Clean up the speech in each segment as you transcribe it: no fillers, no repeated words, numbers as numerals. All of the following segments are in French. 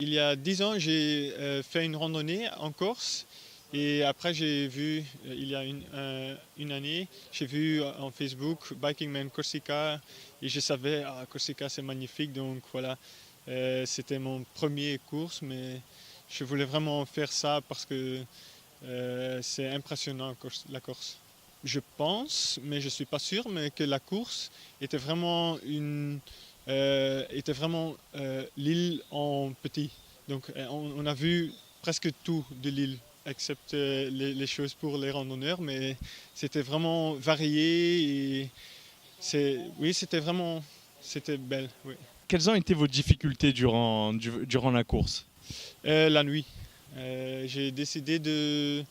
Il y a 10 ans, j'ai fait une randonnée en Corse et après j'ai vu, il y a une année, j'ai vu en Facebook Biking Man Corsica et je savais, ah, Corsica c'est magnifique, donc voilà, c'était mon premier course, mais je voulais vraiment faire ça parce que c'est impressionnant la Corse. Je pense, mais je ne suis pas sûr, mais que la course était vraiment l'île en petit. Donc on a vu presque tout de l'île, excepté les choses pour les randonneurs, mais c'était vraiment varié et oui, c'était belle, oui. Quelles ont été vos difficultés durant la course? La nuit, j'ai décidé de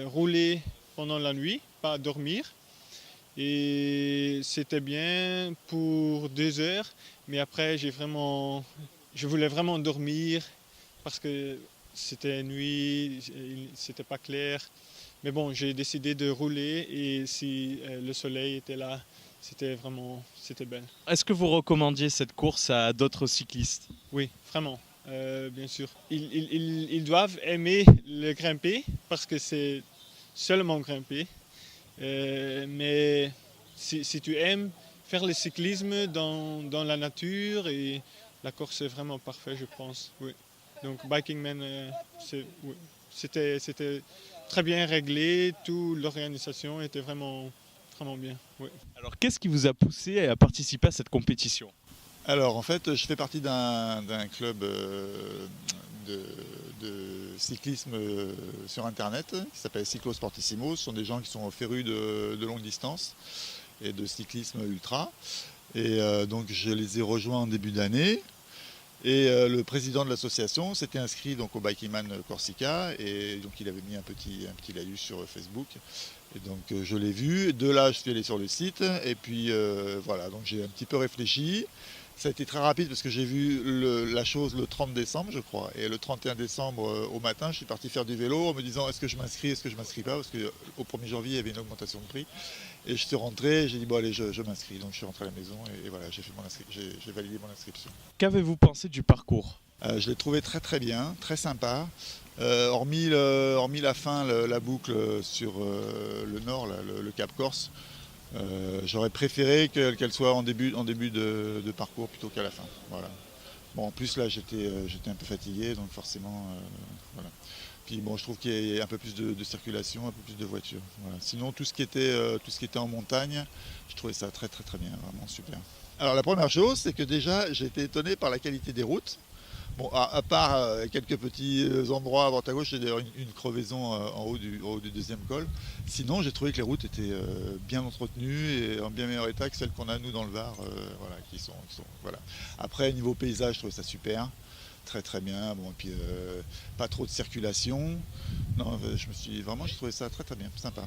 rouler pendant la nuit, pas dormir. Et c'était bien pour 2 heures, mais après je voulais vraiment dormir parce que c'était nuit, c'était pas clair. Mais bon, j'ai décidé de rouler et si le soleil était là, c'était belle. Est-ce que vous recommandiez cette course à d'autres cyclistes? Oui, vraiment, bien sûr. Ils doivent aimer le grimper parce que c'est seulement grimper. Mais si tu aimes faire le cyclisme dans la nature, et la Corse est vraiment parfait, je pense. Oui. Donc Biking Man, oui. C'était très bien réglé, toute l'organisation était vraiment bien. Oui. Alors qu'est-ce qui vous a poussé à participer à cette compétition? Alors en fait, je fais partie d'un club de, de cyclisme sur internet qui s'appelle Cyclo Sportissimo. Ce sont des gens qui sont férus de longue distance et de cyclisme ultra. Et donc je les ai rejoints en début d'année. Et le président de l'association s'était inscrit donc au Biking Man Corsica et donc il avait mis un petit laïus sur Facebook. Et donc je l'ai vu. De là, je suis allé sur le site et puis voilà, donc j'ai un petit peu réfléchi. Ça a été très rapide parce que j'ai vu la chose le 30 décembre, je crois. Et le 31 décembre au matin, je suis parti faire du vélo en me disant est-ce que je m'inscris, est-ce que je m'inscris pas, parce qu'au 1er janvier, il y avait une augmentation de prix. Et je suis rentré, j'ai dit bon allez, je m'inscris. Donc je suis rentré à la maison et voilà, j'ai validé mon inscription. Qu'avez-vous pensé du parcours? Je l'ai trouvé très très bien, très sympa. Hormis la fin, la boucle sur le nord, là, le Cap Corse, j'aurais préféré qu'elle soit en début de parcours plutôt qu'à la fin. Voilà. Bon, en plus là j'étais un peu fatigué, donc forcément voilà. Puis bon, je trouve qu'il y a un peu plus de circulation, un peu plus de voitures. Voilà. Sinon tout ce qui était en montagne, je trouvais ça très très très bien, vraiment super. Alors la première chose, c'est que déjà j'ai été étonné par la qualité des routes. Bon, à part quelques petits endroits à droite à gauche, j'ai d'ailleurs une crevaison en haut du deuxième col. Sinon, j'ai trouvé que les routes étaient bien entretenues et en bien meilleur état que celles qu'on a nous dans le Var, voilà, voilà. Après, niveau paysage, je trouvais ça super, très très bien. Bon, et puis pas trop de circulation. Non, j'ai trouvé ça très très bien, sympa.